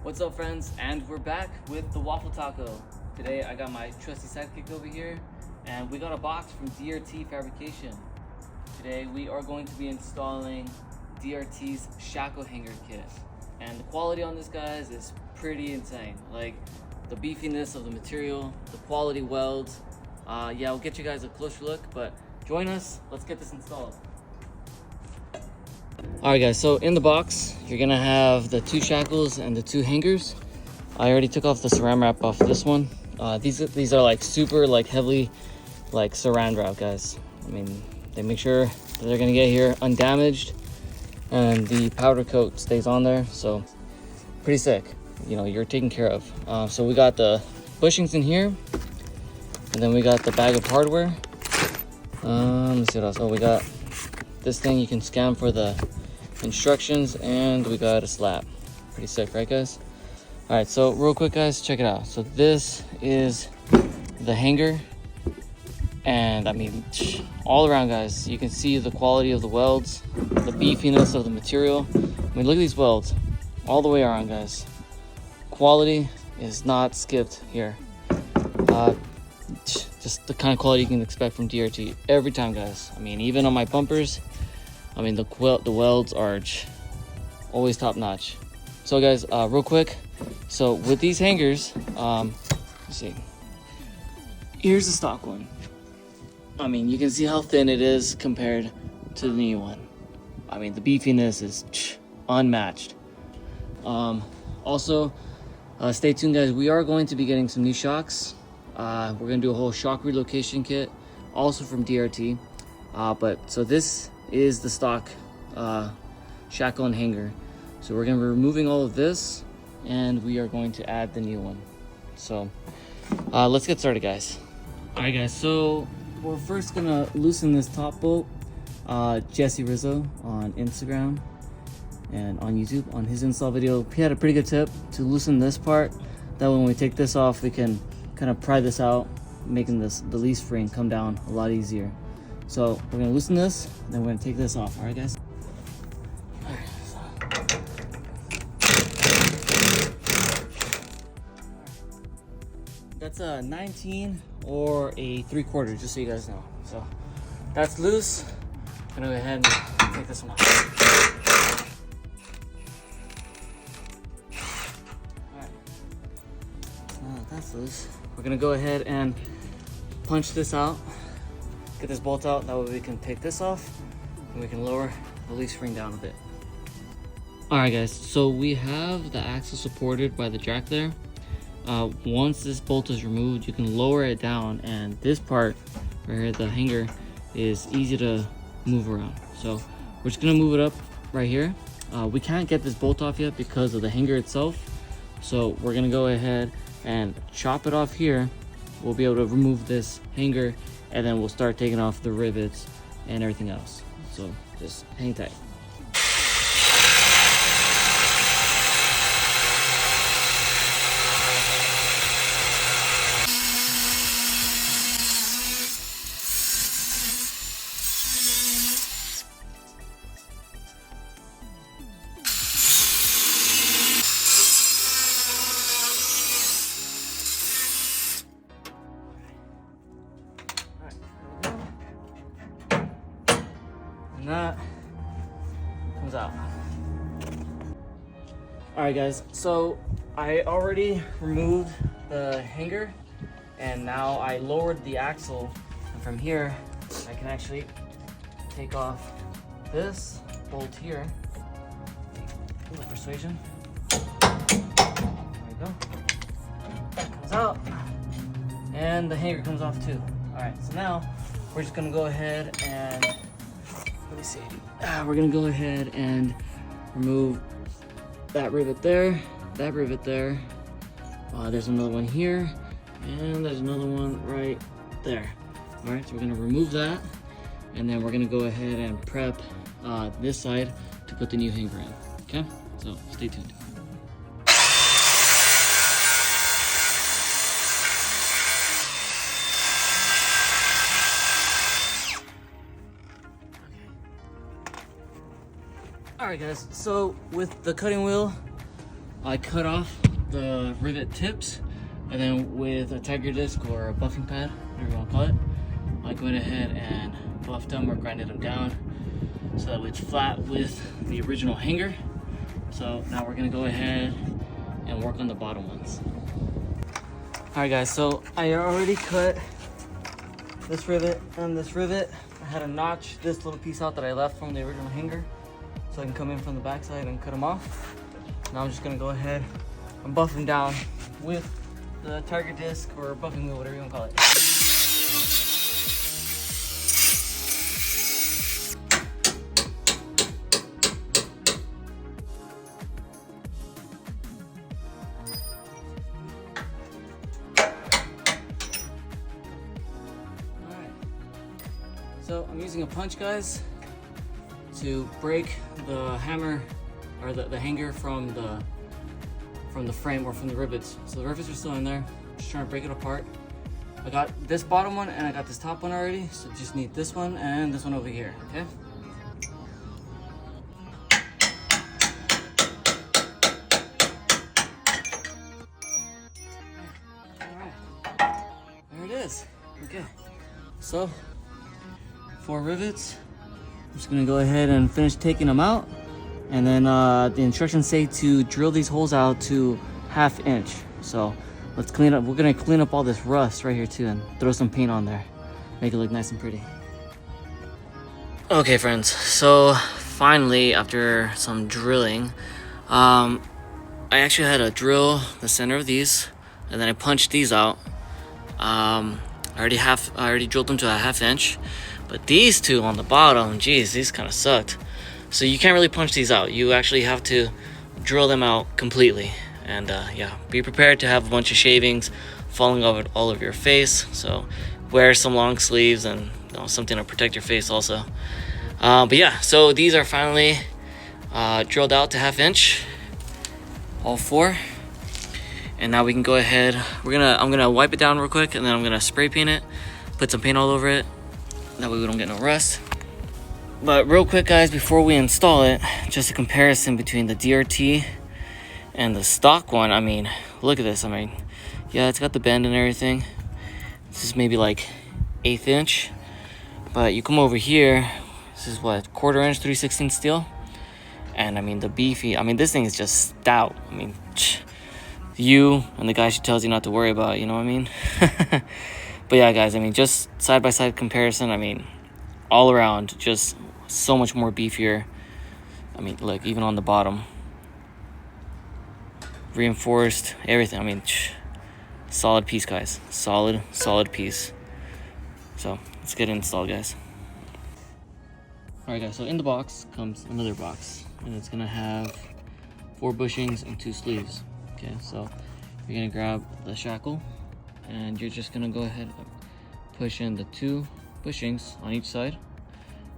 What's up, friends? And we're back with the waffle taco. Today I got my trusty sidekick over here, and we got a box from DRT Fabrication. Today we are going to be installing DRT's shackle hanger kit, and the quality on this, guys, is pretty insane. Like the beefiness of the material, the quality welds. Yeah, I'll get you guys a closer look, but join us. Let's get this installed. Alright guys, so in the box you're gonna have the 2 shackles and the 2 hangers. I already took off the saran wrap off this one. These are like super heavily saran wrap, guys. I mean, they make sure that they're gonna get here undamaged, and the powder coat stays on there, so pretty sick. You know, you're taken care of. So we got the bushings in here, and then we got the bag of hardware. Let's see what else. Oh, we got this thing you can scan for the instructions, and we got a slab. Pretty sick, right guys? All right, so real quick guys, check it out. So this is the hanger, and I mean, all around guys, you can see the quality of the welds, the beefiness of the material. I mean, look at these welds all the way around, guys. Quality is not skipped here. Just the kind of quality you can expect from DRT every time, guys. I mean, even on my bumpers, I mean, the welds are always top notch. So guys, real quick, so with these hangers, let's see, here's the stock one. I mean, you can see how thin it is compared to the new one. I mean, the beefiness is unmatched. Also, stay tuned guys, we are going to be getting some new shocks. We're gonna do a whole shock relocation kit, also from DRT. So this is the stock shackle and hanger. So we're gonna be removing all of this, and we are going to add the new one. So let's get started, guys. All right guys, so we're first gonna loosen this top bolt. Jesse Rizzo on Instagram and on YouTube, on his install video, he had a pretty good tip to loosen this part. That when we take this off, we can kind of pry this out, making the leaf spring come down a lot easier. So we're gonna loosen this, and then we're gonna take this off. All right, guys. That's a 19 or a 3/4, just so you guys know. So that's loose. I'm gonna go ahead and take this one off. All right. Now that that's loose, we're gonna go ahead and punch this out. Get this bolt out, that way we can take this off and we can lower the leaf spring down a bit. Alright guys, so we have the axle supported by the jack there. Once this bolt is removed, you can lower it down, and this part right here, the hanger, is easy to move around. So we're just gonna move it up right here. We can't get this bolt off yet because of the hanger itself, so we're gonna go ahead and chop it off here. We'll be able to remove this hanger, and then we'll start taking off the rivets and everything else. So just hang tight. And that comes out. All right guys, so I already removed the hanger, and now I lowered the axle, and from here I can actually take off this bolt here. A little persuasion. There we go. That comes out, and the hanger comes off too. All right, so now we're just gonna go ahead and let me see. We're gonna go ahead and remove that rivet there, that rivet there. There's another one here, and there's another one right there. All right, so we're gonna remove that, and then we're gonna go ahead and prep this side to put the new hanger in. Okay, so stay tuned. Alright guys, so with the cutting wheel, I cut off the rivet tips, and then with a tiger disc or a buffing pad, whatever you want to call it, I went ahead and buffed them or grinded them down so that it's flat with the original hanger. So now we're gonna go ahead and work on the bottom ones. All right guys, so I already cut this rivet and this rivet. I had to notch this little piece out that I left from the original hanger so I can come in from the backside and cut them off. Now I'm just gonna go ahead and buff them down with the tiger disc or buffing wheel, whatever you wanna call it. So I'm using a punch, guys, to break the hammer or the hanger from the frame or from the rivets. So the rivets are still in there. Just trying to break it apart. I got this bottom one and I got this top one already. So just need this one and this one over here. Okay. All right. There it is. Okay. So 4 rivets. I'm just gonna go ahead and finish taking them out, and then the instructions say to drill these holes out to 1/2 inch. So let's clean up. We're gonna clean up all this rust right here too and throw some paint on there, make it look nice and pretty. Okay friends, so finally after some drilling, I actually had to drill the center of these, and then I punched these out. I already drilled them to 1/2 inch. But these two on the bottom, geez, these kind of sucked. So you can't really punch these out. You actually have to drill them out completely. And yeah, be prepared to have a bunch of shavings falling over all over your face. So wear some long sleeves and something to protect your face also. But yeah, so these are finally drilled out to 1/2 inch, all 4. And now we can go ahead. I'm gonna wipe it down real quick, and then I'm gonna spray paint it, put some paint all over it. That way we don't get no rust. But real quick guys, before we install it, just a comparison between the DRT and the stock one. I mean, look at this. I mean, yeah, it's got the bend and everything. This is maybe like 1/8 inch. But you come over here, this is what, 1/4 inch 3/16 steel. And I mean the beefy, I mean this thing is just stout. I mean, you and the guy she tells you not to worry about, you know what I mean? But yeah guys, I mean just side by side comparison, I mean all around just so much more beefier. I mean look, even on the bottom, reinforced, everything. I mean solid piece guys, solid piece. So let's get it installed guys. All right guys, so in the box comes another box, and it's gonna have 4 bushings and 2 sleeves. Okay, so you're gonna grab the shackle, and you're just gonna go ahead and push in the 2 bushings on each side,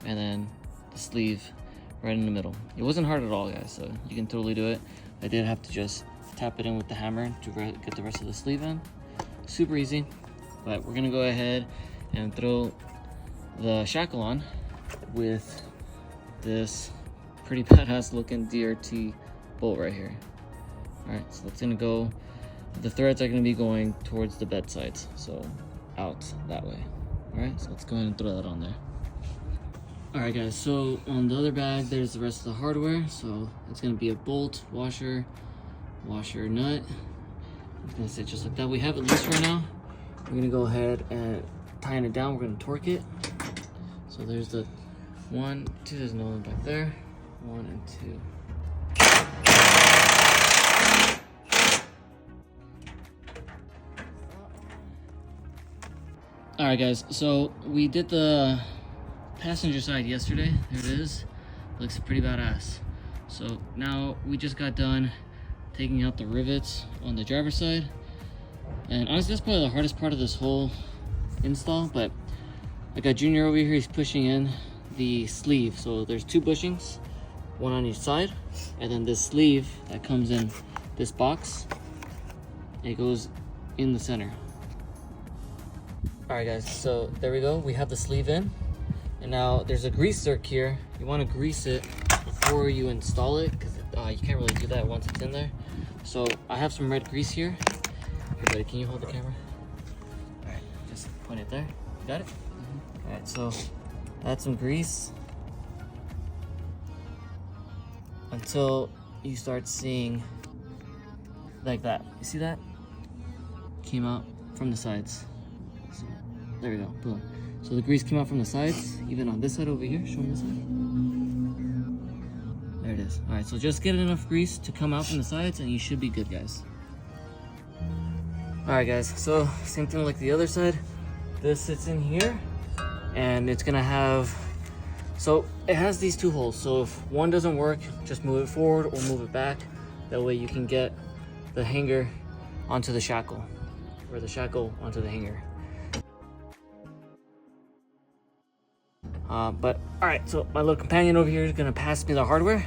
and then the sleeve right in the middle. It wasn't hard at all guys, so you can totally do it. I did have to just tap it in with the hammer to get the rest of the sleeve in. Super easy. But we're gonna go ahead and throw the shackle on with this pretty badass looking DRT bolt right here. All right, so it's gonna go, the threads are gonna be going towards the bed sides, so out that way. All right, so let's go ahead and throw that on there. All right guys, so on the other bag, there's the rest of the hardware. So it's gonna be a bolt, washer nut. It's gonna sit just like that. We have it loose right now. We're gonna go ahead and tighten it down. We're gonna torque it. So there's the 1, 2, there's no one back there. 1 and 2. All right guys, so we did the passenger side yesterday. There it is. Looks pretty badass. So now we just got done taking out the rivets on the driver's side. And honestly, that's probably the hardest part of this whole install. But I got Junior over here, he's pushing in the sleeve. So there's 2 bushings, 1 on each side. And then this sleeve that comes in this box, it goes in the center. All right guys, so there we go. We have the sleeve in. And now there's a grease zerk here. You want to grease it before you install it, because you can't really do that once it's in there. So I have some red grease here. Here, buddy, can you hold the camera? All right, just point it there. You got it? All right, so add some grease until you start seeing like that. You see that? Came out from the sides. So there we go, boom. So the grease came out from the sides, even on this side over here. Show me this side. There it is. All right, so just get enough grease to come out from the sides and you should be good, guys. All right, guys, so same thing like the other side. This sits in here and it's gonna have, so it has these two holes. So if one doesn't work, just move it forward or move it back. That way you can get the hanger onto the shackle, or the shackle onto the hanger. But all right, so my little companion over here is gonna pass me the hardware,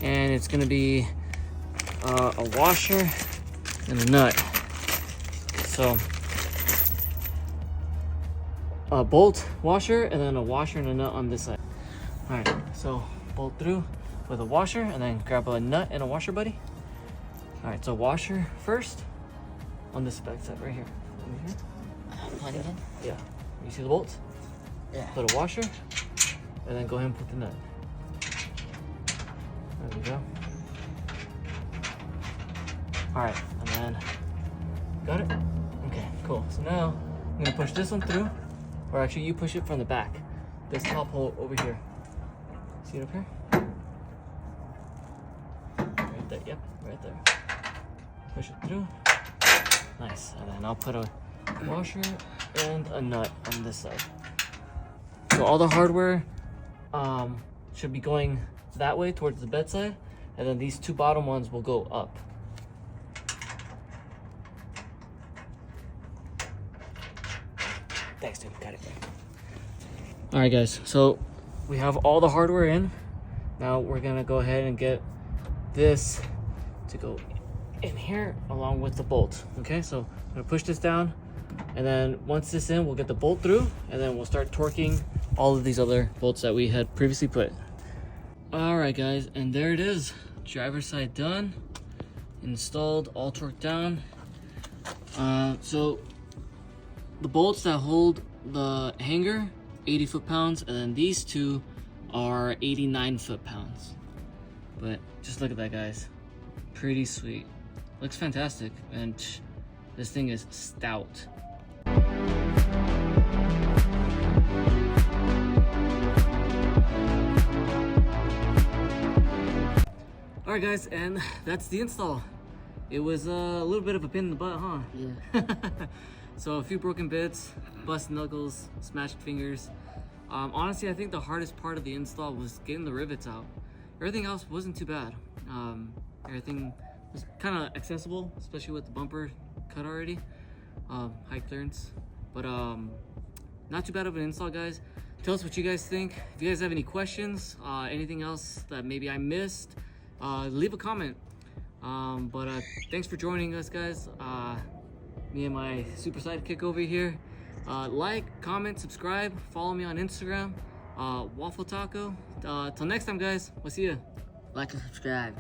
and it's gonna be a washer and a nut. So a bolt, washer, and then a washer and a nut on this side. All right, so bolt through with a washer and then grab a nut and a washer, buddy. All right, so washer first on this back side right here. Over here. Plug it in? Yeah. You see the bolts? Yeah. Put a washer and then go ahead and put the nut. There we go. All right, and then got it? Okay, cool. So now I'm gonna push this one through, or actually you push it from the back. This top hole over here. See it up here? Right there, yep, right there. Push it through. Nice, and then I'll put a washer and a nut on this side. So all the hardware should be going that way towards the bedside, and then these two bottom ones will go up. Thanks, dude. Got it. All right, guys. So we have all the hardware in. Now we're gonna go ahead and get this to go in here along with the bolt. Okay, so I'm gonna push this down, and then once this in, we'll get the bolt through, and then we'll start torquing all of these other bolts that we had previously put. All right, guys, and there it is. Driver's side done, installed, all torqued down. So the bolts that hold the hanger, 80 foot-pounds, and then these two are 89 foot-pounds. But just look at that, guys. Pretty sweet. Looks fantastic, and this thing is stout. All right, guys, and that's the install. It was a little bit of a pain in the butt, huh? Yeah. So a few broken bits, busted knuckles, smashed fingers. Honestly, I think the hardest part of the install was getting the rivets out. Everything else wasn't too bad. Everything was kind of accessible, especially with the bumper cut already. High clearance, but not too bad of an install, guys. Tell us what you guys think. If you guys have any questions, anything else that maybe I missed, leave a comment. But thanks for joining us, guys. Me and my super sidekick over here. Like, comment, subscribe, follow me on Instagram, Waffle Taco. Till next time, guys, we'll see you. Like and subscribe.